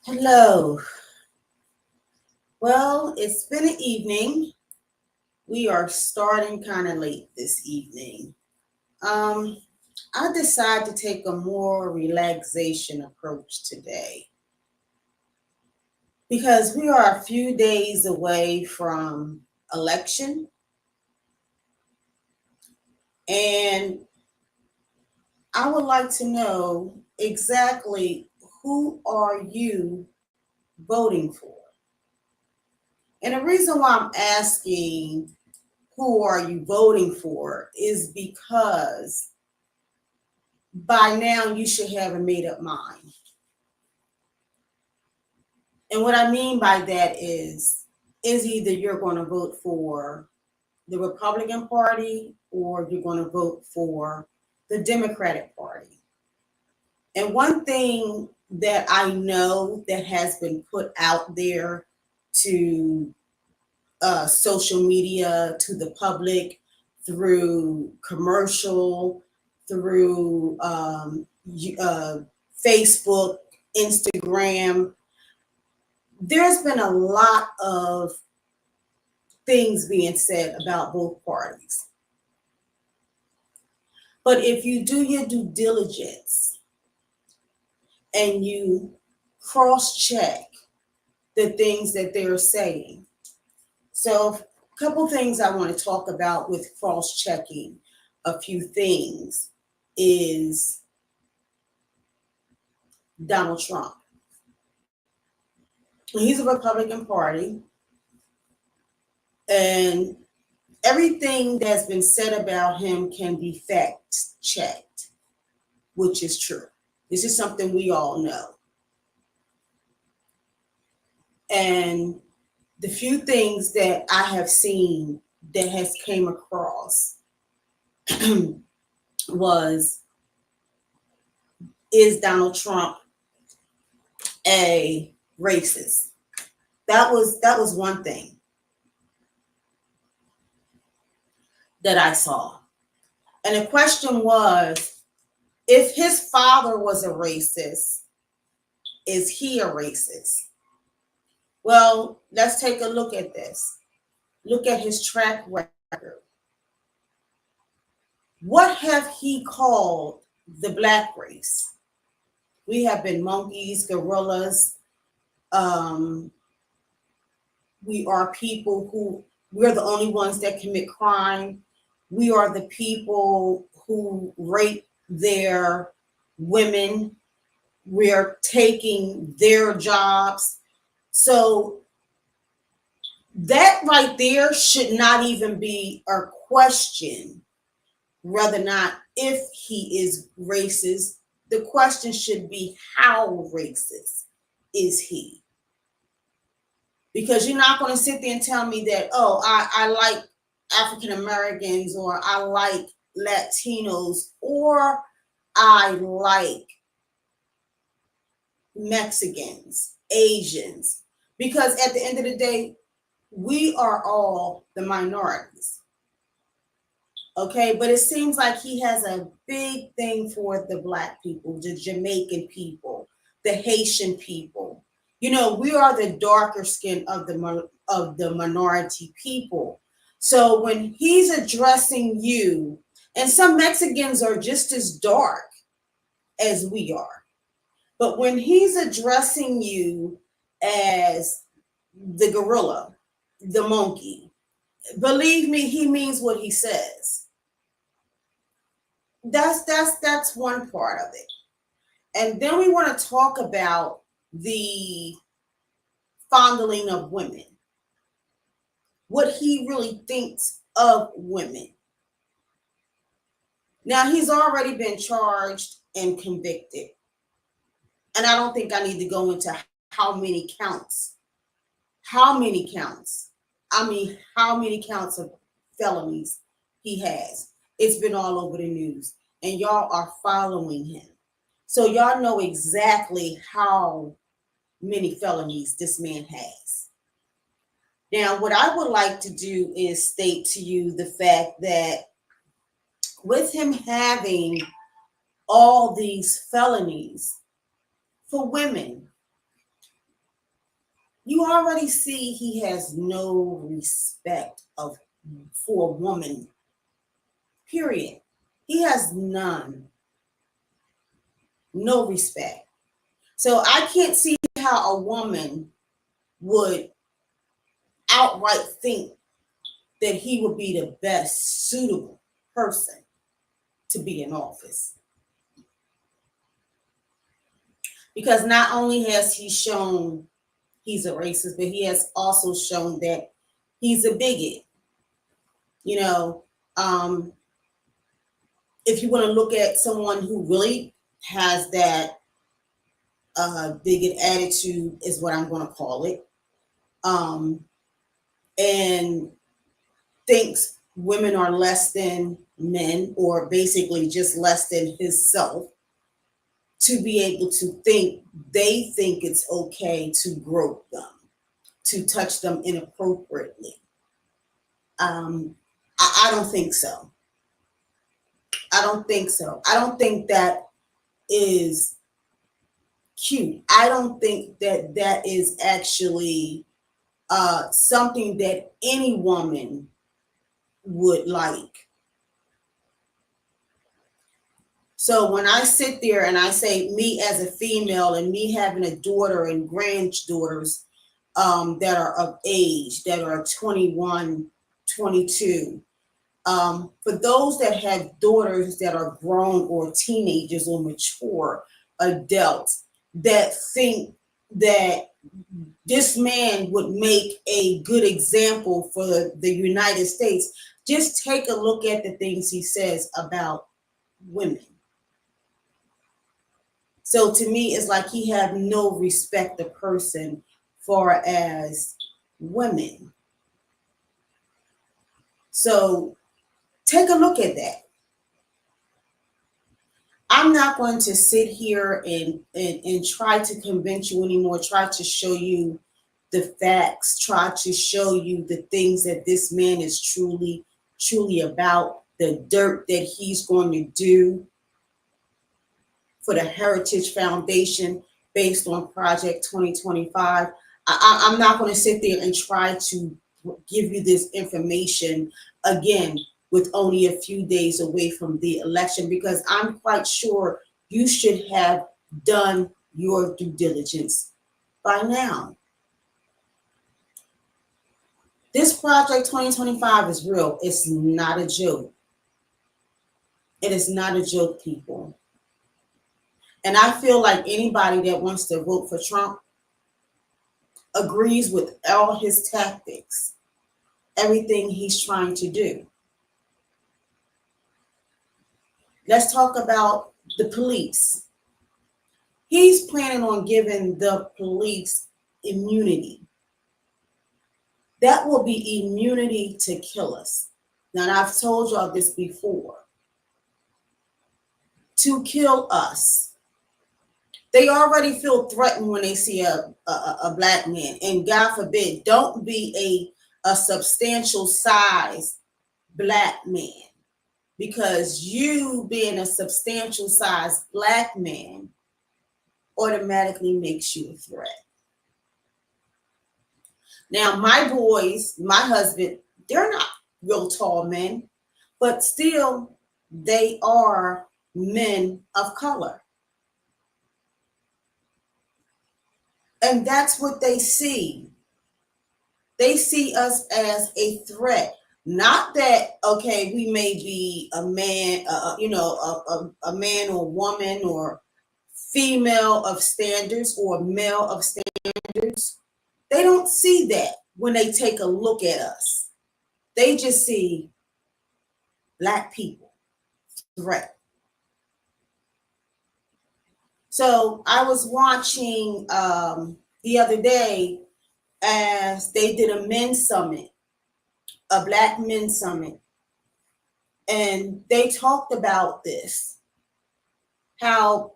Hello. Well, it's been an evening. We are starting kind of late this evening. Um, I decided to take a more relaxation approach today because we are a few days away from election, and I would like to know exactly who are you voting for? And the reason why I'm asking who are you voting for is because by now you should have a made up mind. And what I mean by that is either you're going to vote for the Republican Party or you're going to vote for the Democratic Party. And one thing that I know that has been put out there to social media, to the public, through commercial, through Facebook, Instagram. There's been a lot of things being said about both parties. But if you do your due diligence and you cross check the things that they're saying, so a couple things I want to talk about with cross checking a few things is Donald Trump. He's a Republican Party, and everything that's been said about him can be fact checked, which is true. This is something we all know. And the few things that I have seen that has came across was, is Donald Trump a racist? That was one thing that I saw. And the question was, if his father was a racist, is he a racist? Well, let's take a look at this. Look at his track record. What have he called the black race? We have been monkeys, gorillas. Um, we are people who, we're the only ones that commit crime. We are the people who rape their women. We're taking their jobs. So that right there should not even be a question, whether or not if he is racist. The question should be, how racist is he? Because you're not going to sit there and tell me that, oh, I like African Americans, or I like Latinos, or I like Mexicans, Asians. Because at the end of the day, we are all the minorities. Okay, but it seems like he has a big thing for the black people, the Jamaican people, the Haitian people. You know, we are the darker skin of the minority people. So when he's addressing you, and some Mexicans are just as dark as we are, but when he's addressing you as the gorilla, the monkey, believe me, he means what he says. That's one part of it. And then we want to talk about the fondling of women, what he really thinks of women. Now, he's already been charged and convicted, and I don't think I need to go into how many counts. How many counts? I mean, how many counts of felonies he has? It's been all over the news, and y'all are following him. So y'all know exactly how many felonies this man has. Now, what I would like to do is state to you the fact that with him having all these felonies for women, you already see he has no respect for a woman. Period. He has none. No respect. So I can't see how a woman would outright think that he would be the best suitable person to be in office. Because not only has he shown he's a racist, but he has also shown that he's a bigot. You know, if you want to look at someone who really has that bigot attitude, is what I'm going to call it, and thinks women are less than men, or basically just less than himself, to be able to think they think it's okay to grope them, to touch them inappropriately. I don't think so. I don't think so. I don't think that is cute. I don't think that that is actually something that any woman would like. So when I sit there and I say, me as a female and me having a daughter and granddaughters that are of age, that are 21, 22, for those that have daughters that are grown or teenagers or mature adults that think that this man would make a good example for the United States, just take a look at the things he says about women. So to me, it's like he have no respect of person far as women. So take a look at that. I'm not going to sit here and try to convince you anymore, try to show you the facts, try to show you the things that this man is truly about, the dirt that he's going to do for the Heritage Foundation based on Project 2025. I'm not going to sit there and try to give you this information again with only a few days away from the election, because I'm quite sure you should have done your due diligence by now. This Project 2025 is real. It's not a joke. It is not a joke, people. And I feel like anybody that wants to vote for Trump agrees with all his tactics, everything he's trying to do. Let's talk about the police. He's planning on giving the police immunity. That will be immunity to kill us. Now, I've told y'all this before. To kill us. They already feel threatened when they see a black man. And God forbid, don't be a substantial size black man. Because you being a substantial size black man automatically makes you a threat. Now, my boys, my husband, they're not real tall men, but still they are men of color. And that's what they see. They see us as a threat. Not that, okay, we may be a man, a man or woman or female of standards or male of standards. They don't see that when they take a look at us. They just see black people, threat. So I was watching the other day as they did a men's summit, a black men's summit. And they talked about this, how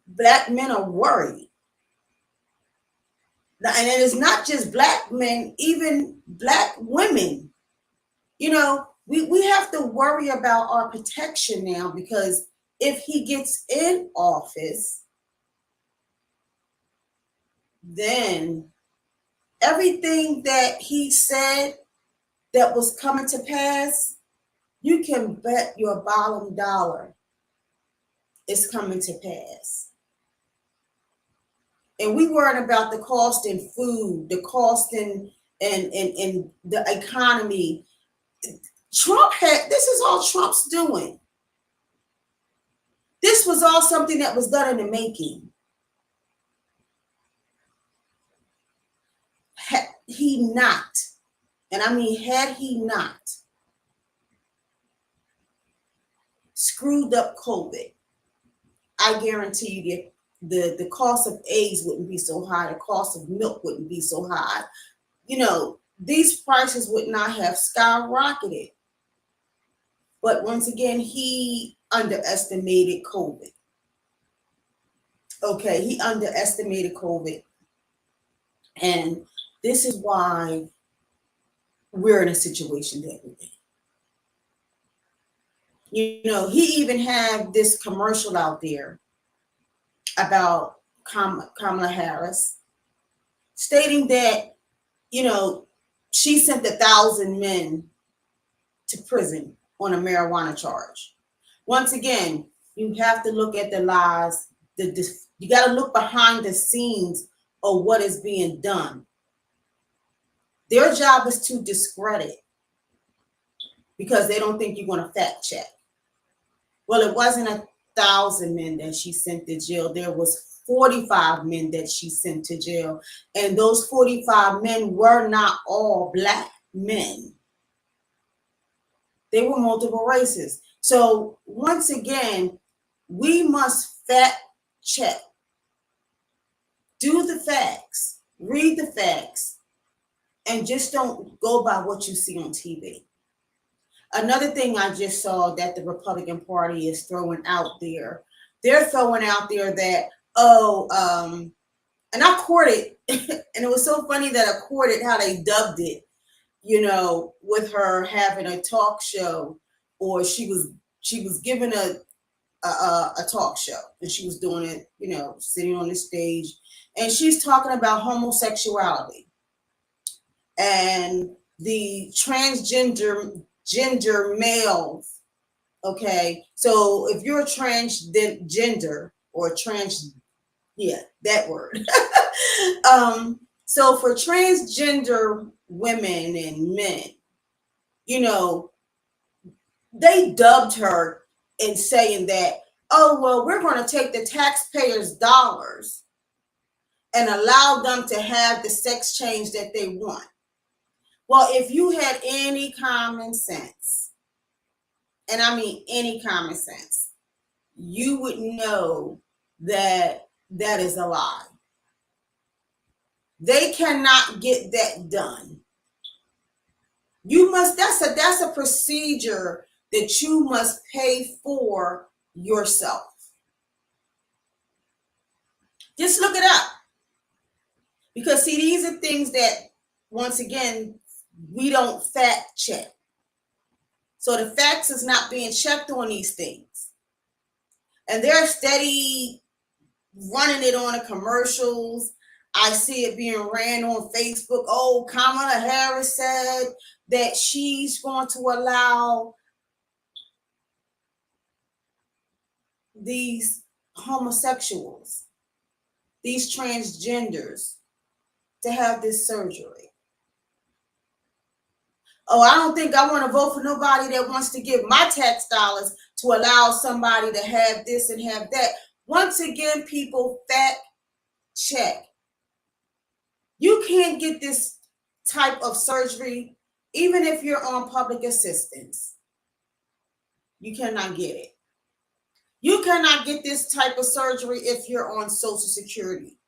black men are worried. And it is not just black men, even black women. You know, we have to worry about our protection now, because if he gets in office, then everything that he said that was coming to pass, you can bet your bottom dollar it's coming to pass. And we worried about the cost in food, the cost in the economy. Trump had, this is all Trump's doing. This was all something that was done in the making. Had he not, and I mean, had he not screwed up COVID, I guarantee you that the cost of eggs wouldn't be so high, the cost of milk wouldn't be so high. You know, these prices would not have skyrocketed. But once again, he underestimated COVID. Okay, he underestimated COVID. And this is why we're in a situation that we're in. You know, he even had this commercial out there about Kamala Harris stating that, you know, she sent 1,000 men to prison on a marijuana charge. Once again, you have to look at the lies. You got to look behind the scenes of what is being done. Their job is to discredit because they don't think you're going to fact check. Well, it wasn't 1,000 men that she sent to jail. There was 45 men that she sent to jail. And those 45 men were not all Black men. They were multiple races. So once again, we must fact check. Do the facts, read the facts, and just don't go by what you see on TV. Another thing I just saw that the Republican Party is throwing out there, they're throwing out there that, and I courted, and it was so funny that I courted how they dubbed it, you know, with her having a talk show, or she was giving a talk show, and she was doing it, you know, sitting on the stage, and she's talking about homosexuality and the gender males. Okay, so if you're a transgender or that word. So for transgender women and men, you know, they dubbed her in saying that, oh, well, we're going to take the taxpayers' dollars and allow them to have the sex change that they want. Well, if you had any common sense, and I mean any common sense, you would know that that is a lie. They cannot get that done. That's a procedure that you must pay for yourself. Just look it up. Because see, these are things that, once again, we don't fact check. So the facts is not being checked on these things. And they're steady running it on the commercials. I see it being ran on Facebook. Oh, Kamala Harris said that she's going to allow these homosexuals, these transgenders, to have this surgery. Oh, I don't think I want to vote for nobody that wants to give my tax dollars to allow somebody to have this and have that. Once again, people, fact check. You can't get this type of surgery even if you're on public assistance. You cannot get it. You cannot get this type of surgery if you're on Social Security.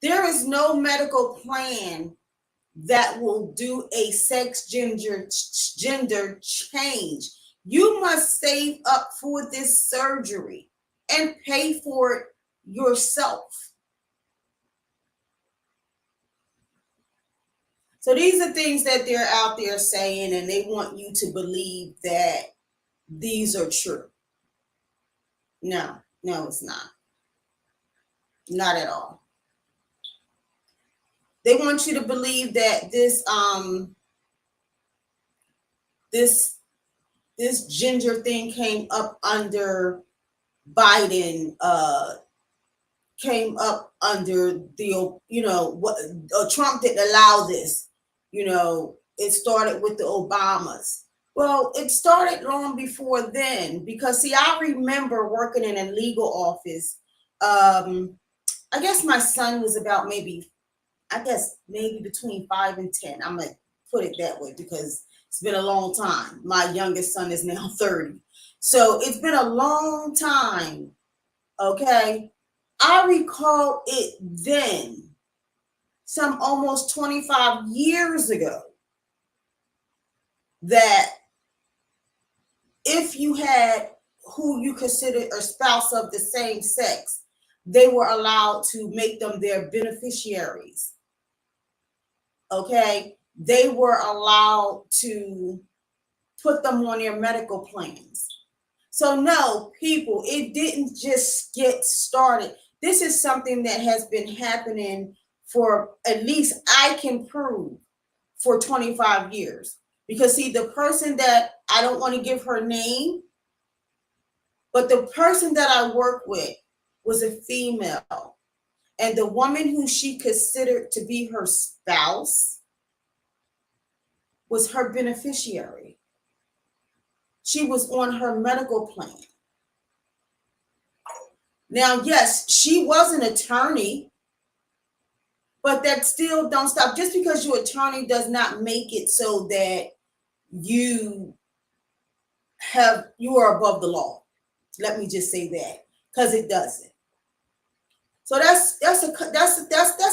There is no medical plan that will do a sex gender change. You must save up for this surgery and pay for it yourself. So these are things that they're out there saying, and they want you to believe that these are true. No, it's not. Not at all. They want you to believe that this this ginger thing came up under Biden, came up under the, what, Trump didn't allow this. It started with the Obamas. Well, it started long before then, because see, I remember working in a legal office. I guess my son was about maybe between 5 and 10. I'm gonna put it that way because it's been a long time. My youngest son is now 30. So it's been a long time. Okay. I recall it then, some almost 25 years ago, that if you had who you considered a spouse of the same sex, they were allowed to make them their beneficiaries. Okay. They were allowed to put them on their medical plans. So no, people, it didn't just get started. This is something that has been happening for, at least I can prove, for 25 years. Because see, the person that, I don't want to give her name, but the person that I work with was a female. And the woman who she considered to be her spouse was her beneficiary. She was on her medical plan. Now, yes, she was an attorney, but that still don't stop. Just because you're an attorney does not make it so that you are above the law. Let me just say that, because it doesn't. So that's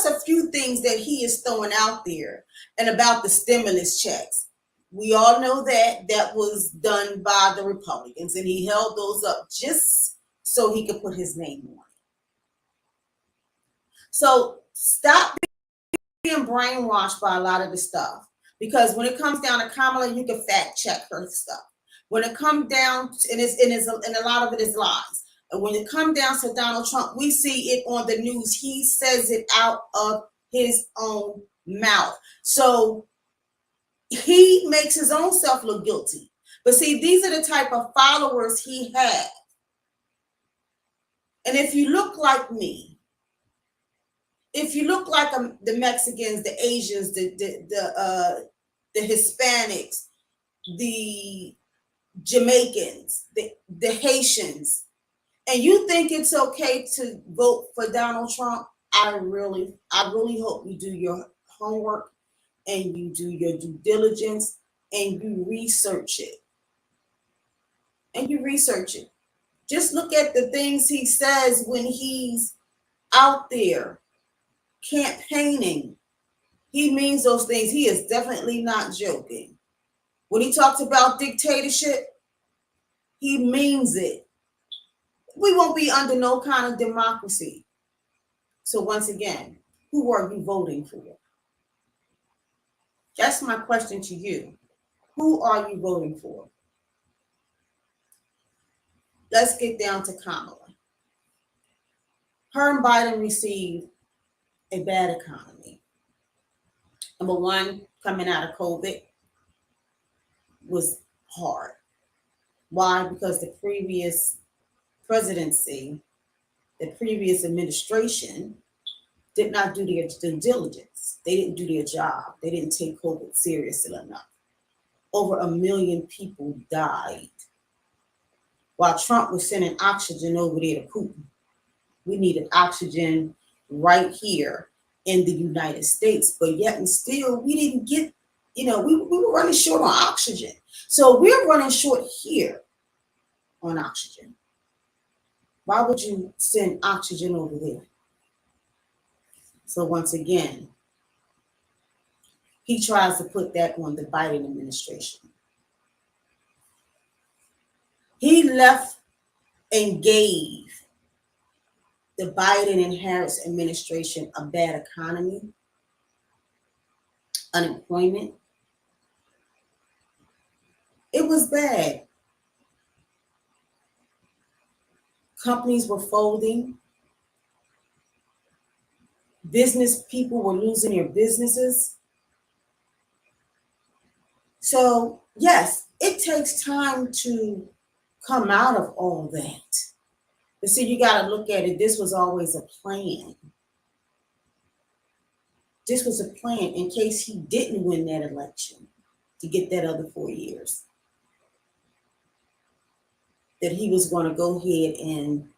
a few things that he is throwing out there. And about the stimulus checks, we all know that was done by the Republicans, and he held those up just so he could put his name on it. So stop being brainwashed by a lot of the stuff, because when it comes down to Kamala, you can fact check her stuff. When it comes down, and a lot of it is lies. And when it comes down to Donald Trump, we see it on the news. He says it out of his own mouth. So he makes his own self look guilty. But see, these are the type of followers he has. And if you look like me, if you look like the Mexicans, the Asians, the Hispanics, the Jamaicans, the Haitians, and you think it's okay to vote for Donald Trump, I really hope you do your homework and you do your due diligence and you research it. Just look at the things he says when he's out there campaigning. He means those things. He is definitely not joking. When he talks about dictatorship, he means it. We won't be under no kind of democracy. So once again, who are you voting for? That's my question to you. Who are you voting for? Let's get down to Kamala. Her and Biden received a bad economy. Number one, coming out of COVID was hard. Why? Because the previous presidency, the previous administration did not do their due diligence. They didn't do their job. They didn't take COVID seriously enough. Over 1 million people died while Trump was sending oxygen over there to Putin. We needed oxygen right here in the United States, but yet and still we didn't get, we were running short on oxygen. So we're running short here on oxygen. Why would you send oxygen over there? So once again, he tries to put that on the Biden administration. He left and gave the Biden and Harris administration a bad economy, unemployment. It was bad. Companies were folding. Business people were losing their businesses. So, yes, it takes time to come out of all that. But see, you got to look at it. This was always a plan. This was a plan in case he didn't win that election to get that other 4 years. That he was going to go ahead and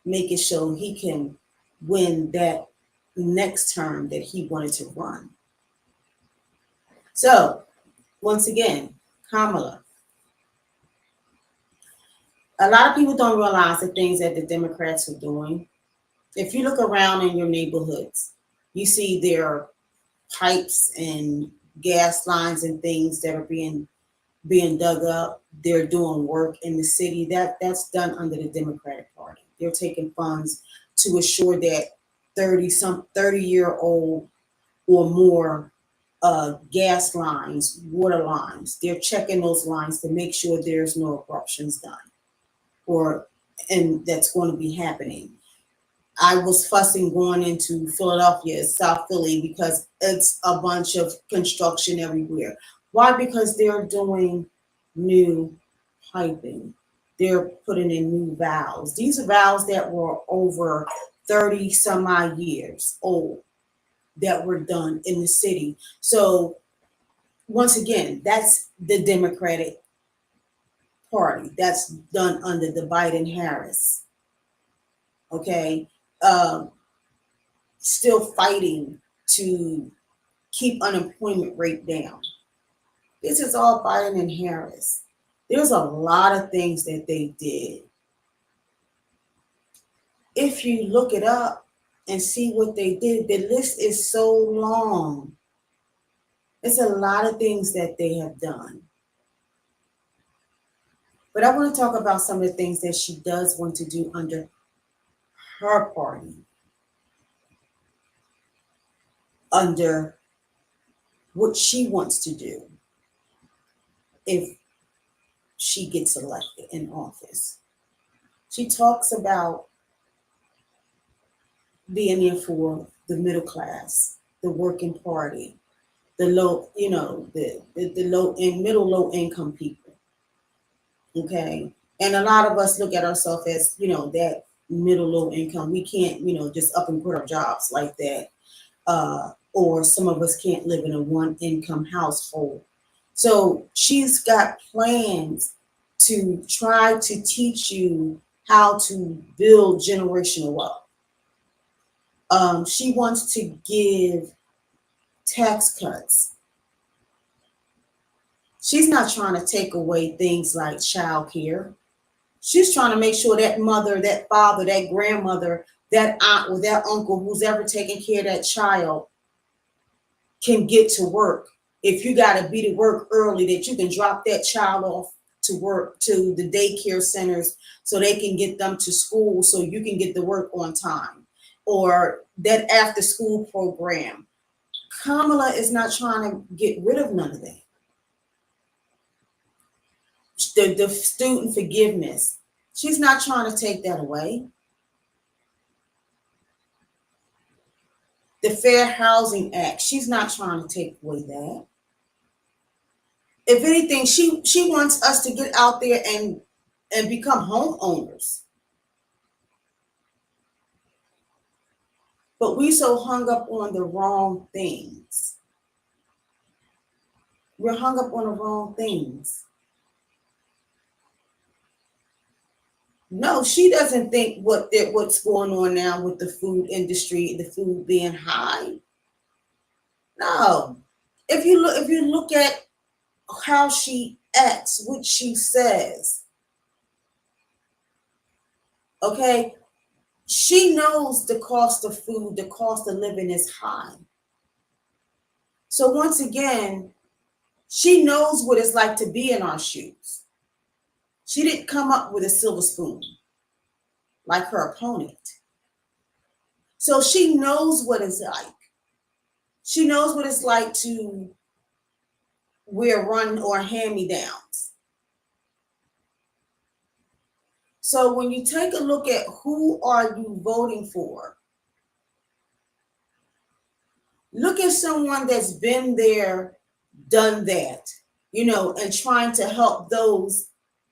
make it so he can win that next term that he wanted to run. So, once again, Kamala. A lot of people don't realize the things that the Democrats are doing. If you look around in your neighborhoods, you see there pipes and gas lines and things that are being dug up. They're doing work in the city. That's done under the Democratic Party. They're taking funds to assure that 30-year-old or more gas lines, water lines, they're checking those lines to make sure there's no abruptions done, and that's going to be happening. I was fussing going into Philadelphia, South Philly, because it's a bunch of construction everywhere. Why? Because they're doing new piping. They're putting in new valves. These are valves that were over 30 some odd years old that were done in the city. So once again, that's the Democratic Party. That's done under the Biden-Harris. Okay. Still fighting to keep unemployment rate down. This is all Biden and Harris. There's a lot of things that they did. If you look it up and see what they did, the list is so long. It's a lot of things that they have done. But I want to talk about some of the things that she does want to do under her party, under what she wants to do if she gets elected in office. She talks about being there for the middle class, the working party, the low, the low and middle low income people. Okay. And a lot of us look at ourselves as, that middle low income. We can't, just up and quit our jobs like that. Or some of us can't live in a one income household. So she's got plans to try to teach you how to build generational wealth. She wants to give tax cuts. She's not trying to take away things like child care. She's trying to make sure that mother, that father, that grandmother, that aunt or that uncle who's ever taking care of that child can get to work. If you got to be to work early, that you can drop that child off to work to the daycare centers so they can get them to school so you can get to work on time, or that after school program. Kamala is not trying to get rid of none of that. The student forgiveness, she's not trying to take that away. The Fair Housing Act, she's not trying to take away that. If anything, she wants us to get out there and become homeowners. But we so hung up on the wrong things. We're hung up on the wrong things. No, she doesn't think what's going on now with the food industry, the food being high. No. If you look at how she acts, what she says, okay, she knows the cost of food, the cost of living is high. So once again, she knows what it's like to be in our shoes. She didn't come up with a silver spoon like her opponent. So she knows what it's like. She knows what it's like to wear run or hand-me-downs. So when you take a look at who are you voting for, Look at someone that's been there, done that, and trying to help those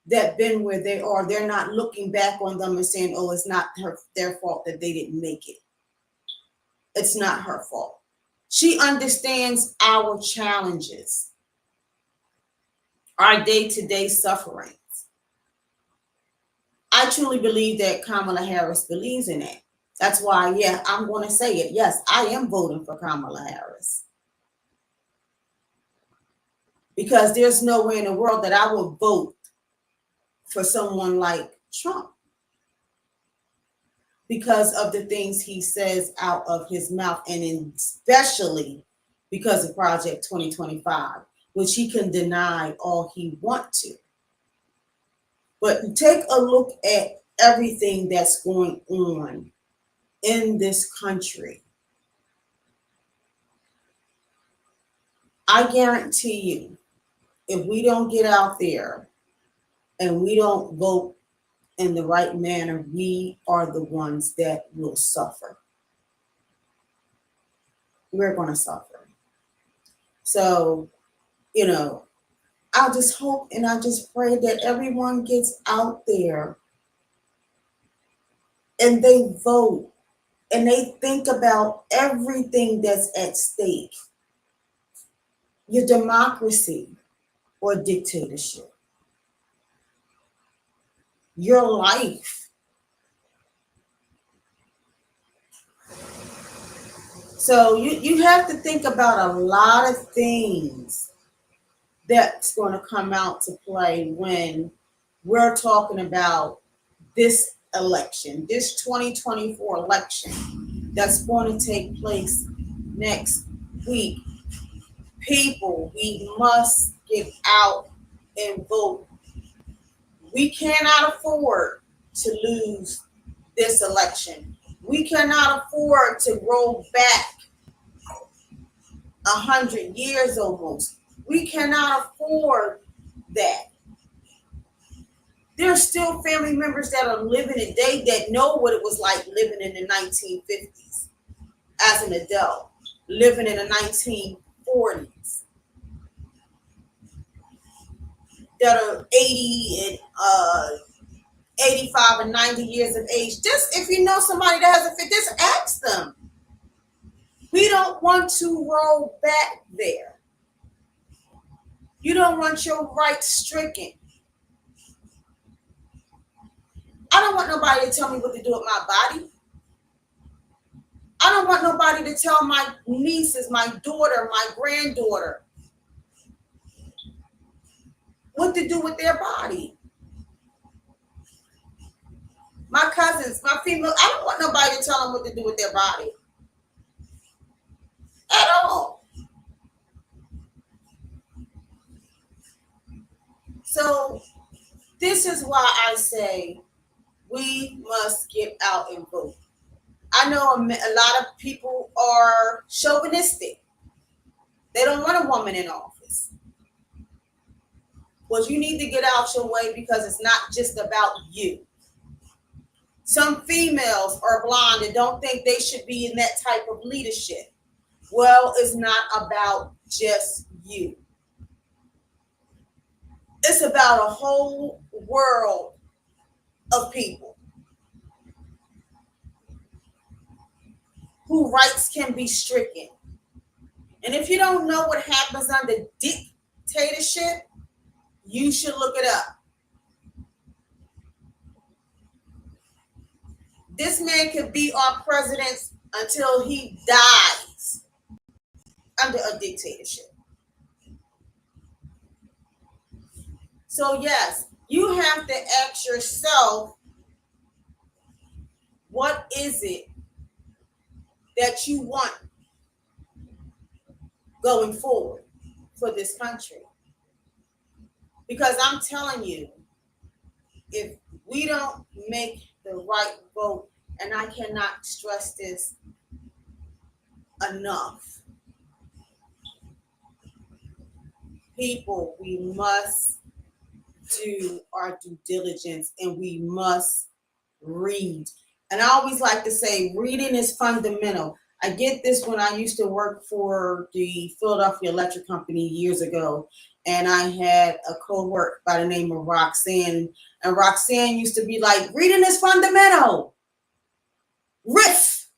that been where they are. They're not looking back on them and saying, oh, it's not their fault that they didn't make it. It's not her fault. She understands our challenges, our day-to-day sufferings. I truly believe that Kamala Harris believes in it. That's why, yeah, I'm going to say it. Yes, I am voting for Kamala Harris. Because there's no way in the world that I would vote for someone like Trump, because of the things he says out of his mouth, and especially because of Project 2025, which he can deny all he wants to. But take a look at everything that's going on in this country. I guarantee you, if we don't get out there and we don't vote in the right manner, we are the ones that will suffer. We're going to suffer. So, I just hope and I just pray that everyone gets out there and they vote and they think about everything that's at stake. Your democracy or dictatorship. Your life. So you have to think about a lot of things that's going to come out to play when we're talking about this election, this 2024 election that's going to take place next week. People, we must get out and vote. We cannot afford to lose this election. We cannot afford to roll back 100 years almost. We cannot afford that. There are still family members that are living today that know what it was like living in the 1950s as an adult, living in the 1940s, that are 80 and 85 and 90 years of age. Just if you know somebody that has a fit, just ask them. We don't want to roll back there. You don't want your rights stricken. I don't want nobody to tell me what to do with my body. I don't want nobody to tell my nieces, my daughter, my granddaughter what to do with their body. My cousins, my female, I don't want nobody to tell them what to do with their body. At all. So this is why I say we must get out and vote. I know a lot of people are chauvinistic. They don't want a woman in office. Well, you need to get out your way because it's not just about you. Some females are blind and don't think they should be in that type of leadership. Well, it's not about just you. It's about a whole world of people whose rights can be stricken. And if you don't know what happens under dictatorship, you should look it up. This man could be our president until he dies under a dictatorship. So yes, you have to ask yourself, what is it that you want going forward for this country? Because I'm telling you, if we don't make the right vote, and I cannot stress this enough, people, we must do our due diligence and we must read. And I always like to say reading is fundamental. I get this when I used to work for the Philadelphia Electric Company years ago, and I had a co-worker by the name of Roxanne, and Roxanne used to be like, reading is fundamental. Riff.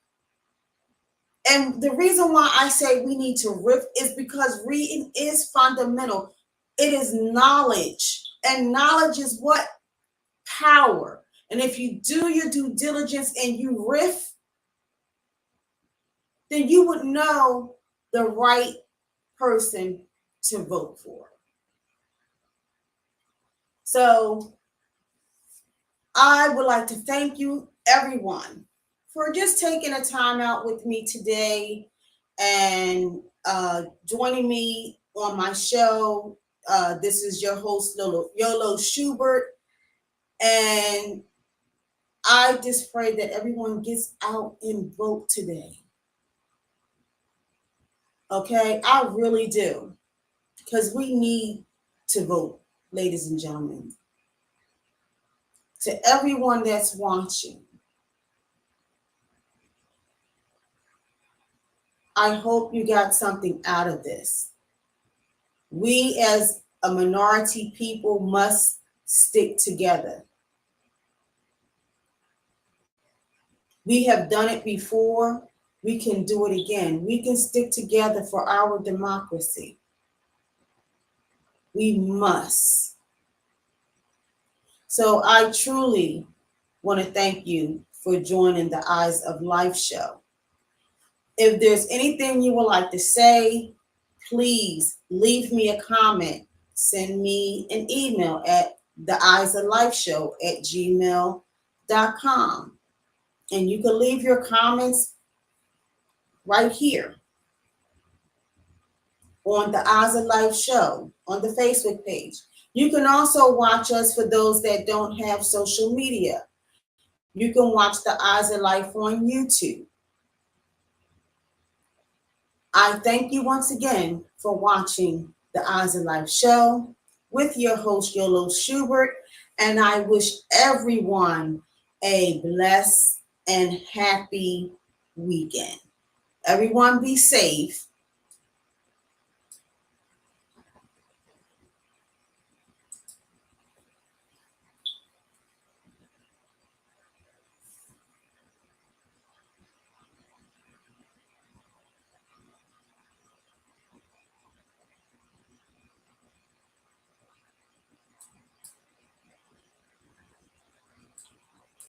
And the reason why I say we need to riff is because reading is fundamental. It is knowledge, and knowledge is what? Power. And if you do your due diligence and you riff, then you would know the right person to vote for. So I would like to thank you, everyone, for just taking a time out with me today and joining me on my show. This is your host, Yolo Schubert. And I just pray that everyone gets out and vote today. Okay, I really do. Because we need to vote, ladies and gentlemen. To everyone that's watching, I hope you got something out of this. We as a minority people must stick together. We have done it before. We can do it again. We can stick together for our democracy. We must. So I truly want to thank you for joining the Eyes of Life show. If there's anything you would like to say, please leave me a comment. Send me an email at theeyesoflifeshow@gmail.com. And you can leave your comments right here on the Eyes of Life show on the Facebook page. You can also watch us for those that don't have social media. You can watch the Eyes of Life on YouTube. I thank you once again for watching the Eyes of Life show with your host, Yolo Schubert, and I wish everyone a blessed and happy weekend. Everyone be safe